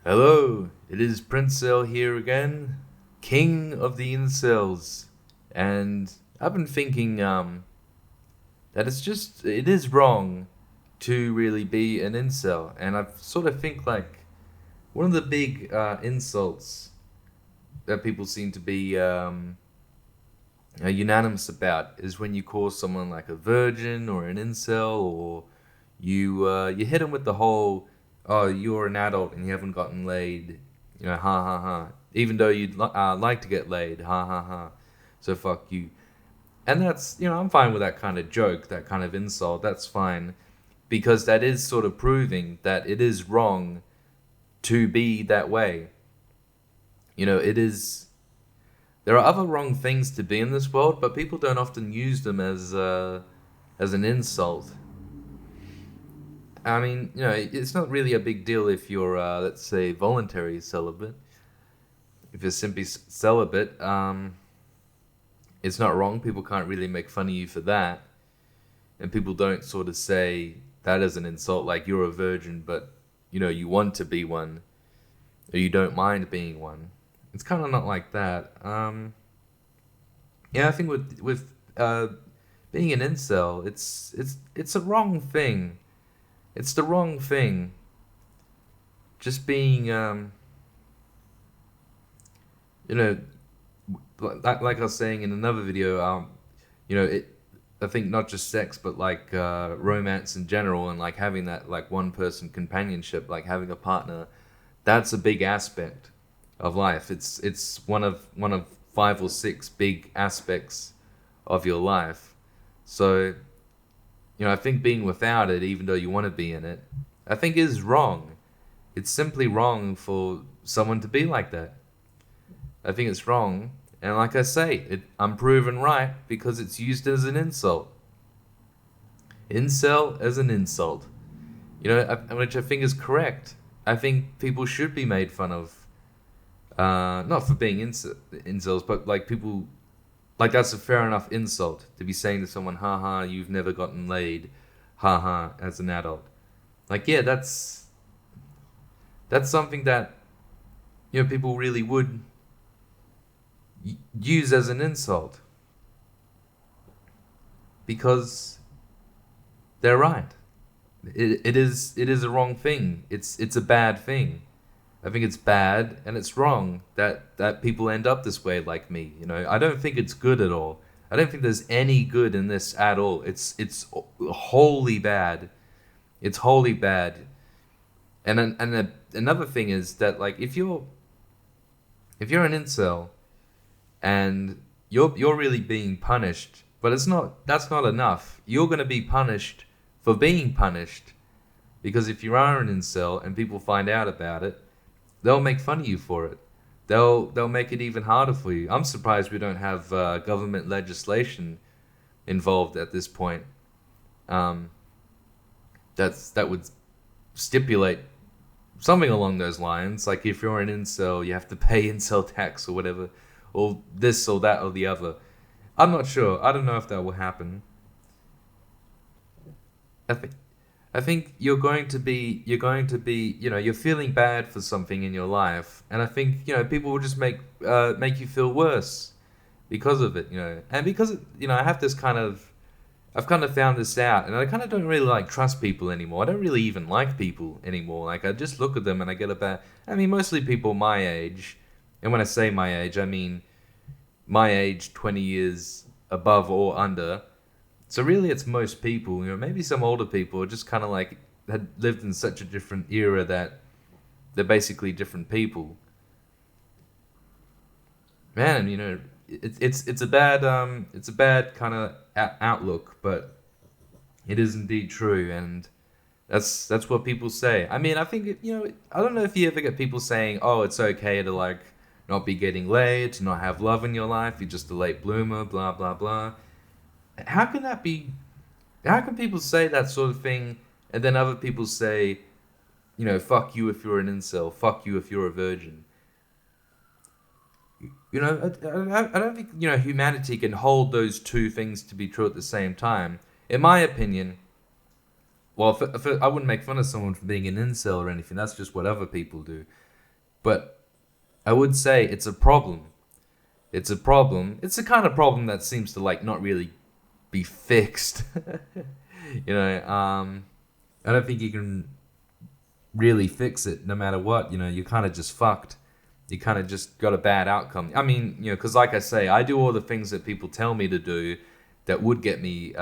Hello, it is Princel here again, King of the Incels, and I've been thinking that it is wrong to really be an incel, and I sort of think like one of the big insults that people seem to be unanimous about is when you call someone like a virgin or an incel, or you hit them with the whole, oh, you're an adult and you haven't gotten laid, ha ha ha. Even though you'd like to get laid, ha ha ha. So fuck you. And that's, I'm fine with that kind of joke, that kind of insult. That's fine, because that is sort of proving that it is wrong to be that way. It is. There are other wrong things to be in this world, but people don't often use them as an insult. I mean, it's not really a big deal if you're, let's say, voluntary celibate. If you're simply celibate, it's not wrong. People can't really make fun of you for that. And people don't sort of say that as an insult, like you're a virgin, but, you want to be one, or you don't mind being one. It's kind of not like that. Yeah, I think with being an incel, it's a wrong thing. It's the wrong thing. Just being, you know, like I was saying in another video, it. I think not just sex, but like romance in general, and like having that like one person companionship, like having a partner, that's a big aspect of life. It's one of five or six big aspects of your life. So, I think being without it, even though you want to be in it, I think is wrong. It's simply wrong for someone to be like that. I think it's wrong. And like I say, I'm proven right because it's used as an insult. Incel as an insult. Which I think is correct. I think people should be made fun of. Not for being incels, but like people. Like that's a fair enough insult to be saying to someone, haha, you've never gotten laid, haha, as an adult. Like, yeah, that's something that, people really would use as an insult because they're right. It is a wrong thing. It's a bad thing. I think it's bad and it's wrong that people end up this way like me. I don't think it's good at all. I don't think there's any good in this at all. It's wholly bad. It's wholly bad. Another thing is that like if you're an incel and you're really being punished, but that's not enough. You're going to be punished for being punished, because if you are an incel and people find out about it, they'll make fun of you for it. They'll make it even harder for you. I'm surprised we don't have government legislation involved at this point. That would stipulate something along those lines. Like if you're an incel, you have to pay incel tax or whatever, or this or that or the other. I'm not sure. I don't know if that will happen. I think I think you're feeling bad for something in your life, and I think people will just make you feel worse because of it, and because I have this I've kind of found this out, and I kind of don't really like trust people anymore. I don't really even like people anymore. Like I just look at them and I get a bad. I mean, mostly people my age, and when I say my age, I mean my age, 20 years above or under. So really, it's most people. Maybe some older people are just kind of like had lived in such a different era that they're basically different people. Man, it's a bad kind of outlook, but it is indeed true, and that's what people say. I mean, I think I don't know if you ever get people saying, "Oh, it's okay to like not be getting laid, to not have love in your life. You're just a late bloomer." Blah blah blah. How can that be? How can people say that sort of thing, and then other people say, fuck you if you're an incel, fuck you if you're a virgin? I don't think humanity can hold those two things to be true at the same time. In my opinion, well, I wouldn't make fun of someone for being an incel or anything. That's just what other people do. But I would say it's a problem. It's a problem. It's the kind of problem that seems to like not really be fixed. you know, I don't think you can really fix it no matter what. You're kind of just fucked. You kind of just got a bad outcome. I mean, because like I say, I do all the things that people tell me to do that would get me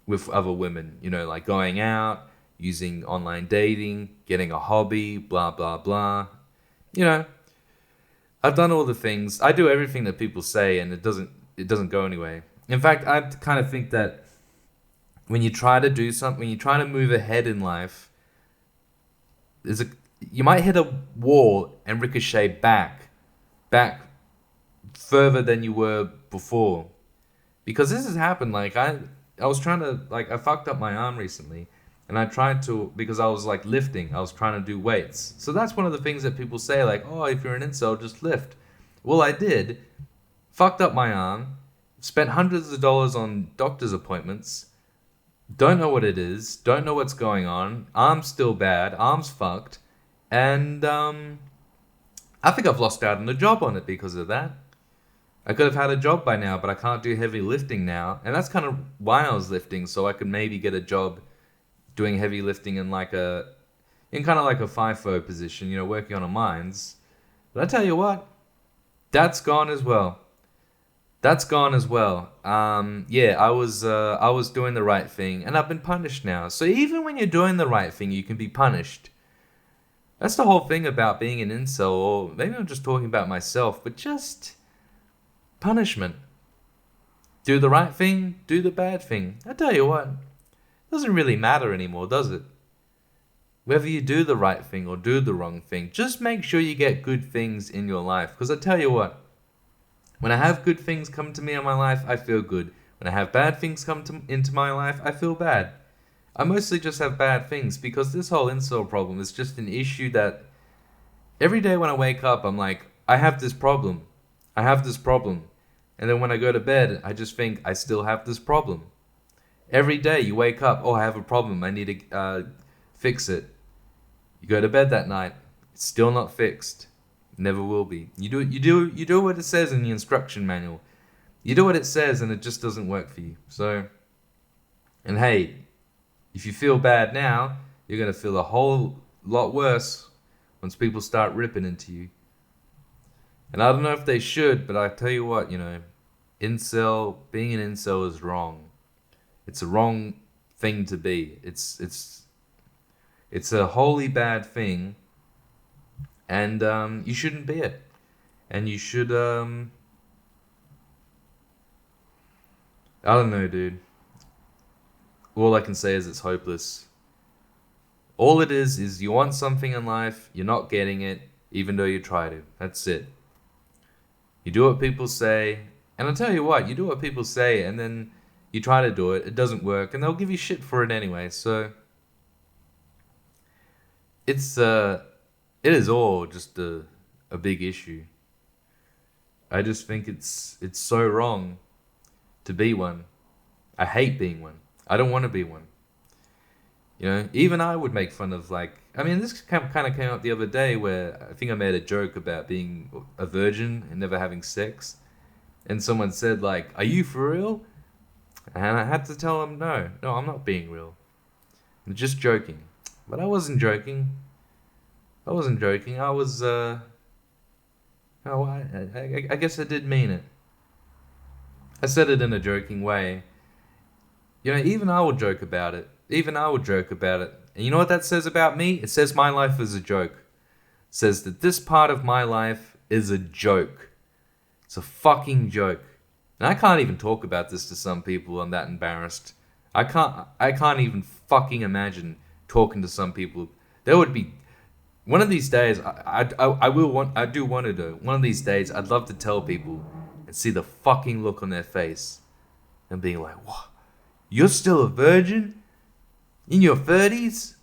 with other women, like going out, using online dating, getting a hobby, blah, blah, blah. You know, I've done all the things. I do everything that people say, and it doesn't go anywhere. In fact, I kind of think that when you try to do something, when you try to move ahead in life, you might hit a wall and ricochet back further than you were before. Because this has happened. Like I was trying to I fucked up my arm recently, and I tried to because I was like lifting. I was trying to do weights. So that's one of the things that people say, like, oh, if you're an incel, just lift. Well, I did. Fucked up my arm. Spent hundreds of dollars on doctor's appointments. Don't know what it is. Don't know what's going on. Arm's still bad. Arm's fucked. And I think I've lost out on a job on it because of that. I could have had a job by now, but I can't do heavy lifting now. And that's kind of why I was lifting, so I could maybe get a job doing heavy lifting in kind of like a FIFO position, working on a mines. But I tell you what, that's gone as well. That's gone as well. Yeah, I was doing the right thing, and I've been punished now. So even when you're doing the right thing, you can be punished. That's the whole thing about being an incel, or maybe I'm just talking about myself, but just punishment. Do the right thing, do the bad thing. I tell you what, it doesn't really matter anymore, does it? Whether you do the right thing or do the wrong thing, just make sure you get good things in your life. Because I tell you what, when I have good things come to me in my life, I feel good. When I have bad things come into my life, I feel bad. I mostly just have bad things because this whole incel problem is just an issue that every day when I wake up, I'm like, I have this problem. I have this problem. And then when I go to bed, I just think I still have this problem. Every day you wake up, oh, I have a problem. I need to fix it. You go to bed that night, it's still not fixed. Never will be. You do what it says in the instruction manual. You do what it says and it just doesn't work for you. So, and hey, if you feel bad now, you're going to feel a whole lot worse once people start ripping into you. And I don't know if they should, but I tell you what, being an incel is wrong. It's a wrong thing to be. It's a wholly bad thing, and you shouldn't be it. And you should, I don't know, dude. All I can say is it's hopeless. All it is you want something in life, you're not getting it, even though you try to. That's it. You do what people say, and I'll tell you what, you do what people say, and then you try to do it, it doesn't work, and they'll give you shit for it anyway, so it is all just a big issue. I just think it's so wrong to be one. I hate being one. I don't want to be one. Even I would make fun of this kind of came up the other day where I think I made a joke about being a virgin and never having sex. And someone said are you for real? And I had to tell them, no, I'm not being real. I'm just joking. But I wasn't joking. I was, I guess I did mean it. I said it in a joking way. Even I would joke about it. And you know what that says about me? It says my life is a joke. It says that this part of my life is a joke. It's a fucking joke. And I can't even talk about this to some people. I'm that embarrassed. I can't even fucking imagine talking to some people. There would be one of these days. I do want to do. One of these days, I'd love to tell people and see the fucking look on their face and being like, "What? You're still a virgin? In your 30s?"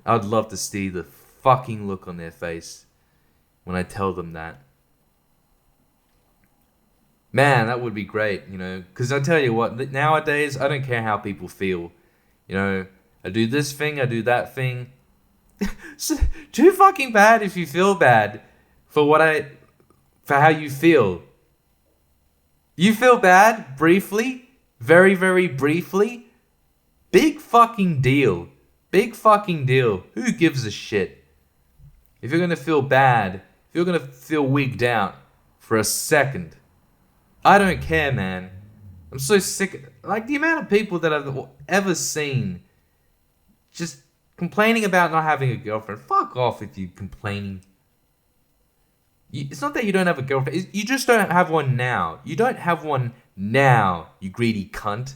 I'd love to see the fucking look on their face when I tell them that. Man, that would be great, because I tell you what, nowadays, I don't care how people feel. I do this thing, I do that thing. Too fucking bad if you feel bad for how you feel. You feel bad briefly, very, very briefly. Big fucking deal. Big fucking deal. Who gives a shit? If you're gonna feel bad, if you're gonna feel wigged out for a second, I don't care, man. I'm so sick. Like, the amount of people that I've ever seen just complaining about not having a girlfriend. Fuck off if you're complaining. It's not that you don't have a girlfriend. You just don't have one now. You don't have one now, you greedy cunt.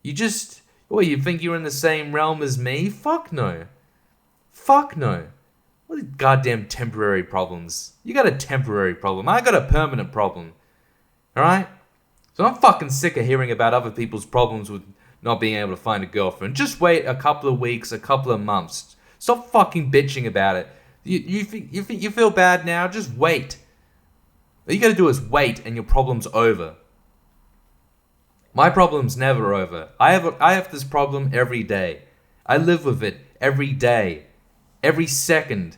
You just... What, you think you're in the same realm as me? Fuck no. Fuck no. What are goddamn temporary problems? You got a temporary problem. I got a permanent problem. Alright? So I'm fucking sick of hearing about other people's problems with not being able to find a girlfriend. Just wait a couple of weeks, a couple of months. Stop fucking bitching about it. You feel bad now? Just wait. All you gotta do is wait and your problem's over. My problem's never over. I have this problem every day. I live with it every day. Every second.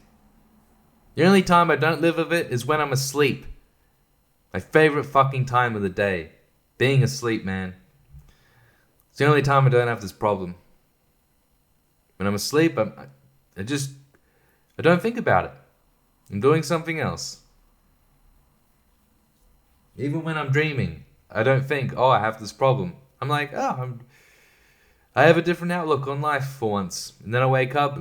The only time I don't live with it is when I'm asleep. My favorite fucking time of the day. Being asleep, man. It's the only time I don't have this problem. When I'm asleep, I don't think about it. I'm doing something else. Even when I'm dreaming, I don't think, oh, I have this problem. I'm like, I have a different outlook on life for once. And then I wake up,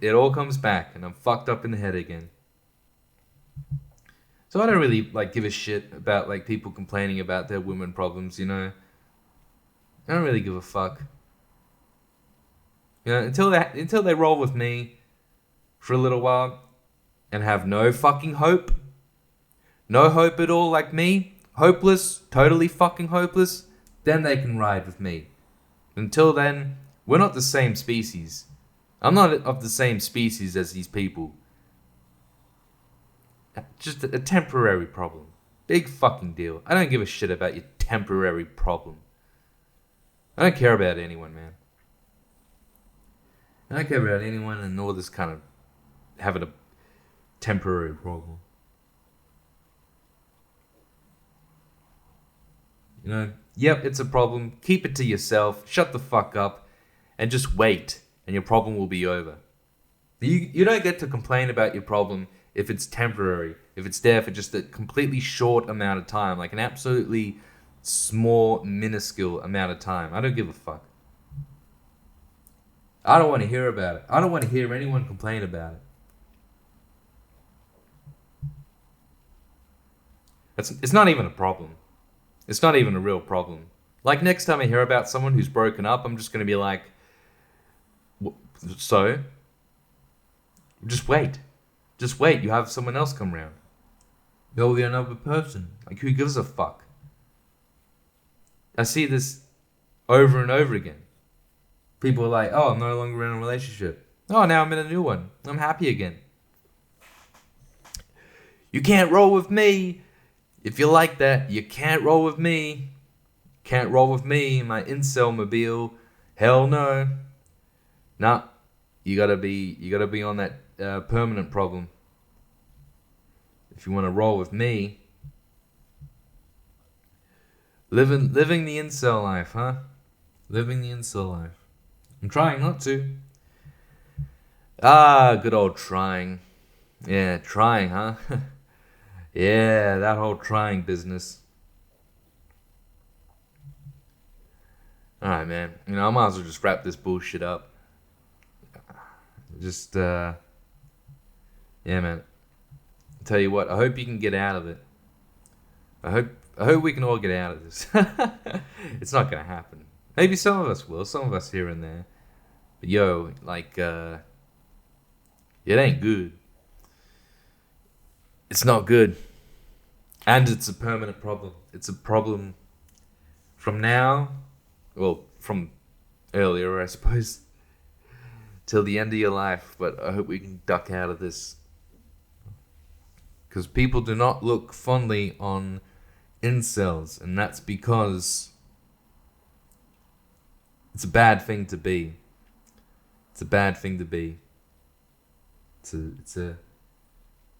it all comes back, and I'm fucked up in the head again. So I don't really give a shit about people complaining about their women problems, you know. I don't really give a fuck. You know, until they roll with me for a little while and have no fucking hope. No hope at all like me. Hopeless, totally fucking hopeless. Then they can ride with me. Until then, we're not the same species. I'm not of the same species as these people. Just a temporary problem. Big fucking deal. I don't give a shit about your temporary problem. I don't care about anyone, man. I don't care about anyone and all this kind of having a temporary problem. You know, yep, it's a problem. Keep it to yourself. Shut the fuck up. And just wait. And your problem will be over. You don't get to complain about your problem if it's temporary. If it's there for just a completely short amount of time. Like an absolutely small, minuscule amount of time. I don't give a fuck. I don't want to hear about it. I don't want to hear anyone complain about it. It's not even a problem. It's not even a real problem. Like, next time I hear about someone who's broken up, I'm just going to be like, so? Just wait. Just wait. You have someone else come around. There'll be another person. Like, who gives a fuck? I see this over and over again. People are like, oh, I'm no longer in a relationship. Oh, now I'm in a new one. I'm happy again. You can't roll with me. If you like that, you can't roll with me. Can't roll with me, my incel mobile. Hell no. Nah. You gotta be on that permanent problem. If you want to roll with me. Living the incel life, huh? Living the incel life. I'm trying not to. Good old trying. Yeah, trying, huh? Yeah, that whole trying business. Alright, man. You know, I might as well just wrap this bullshit up. Yeah, man. I'll tell you what, I hope you can get out of it. I hope we can all get out of this. It's not gonna happen. Maybe some of us will, some of us here and there. But yo, it ain't good. It's not good. And it's a permanent problem. It's a problem from now, well, from earlier, I suppose, till the end of your life. But I hope we can duck out of this. Because people do not look fondly on incels. And that's because it's a bad thing to be. It's a bad thing to be. It's a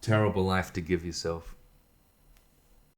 terrible life to give yourself.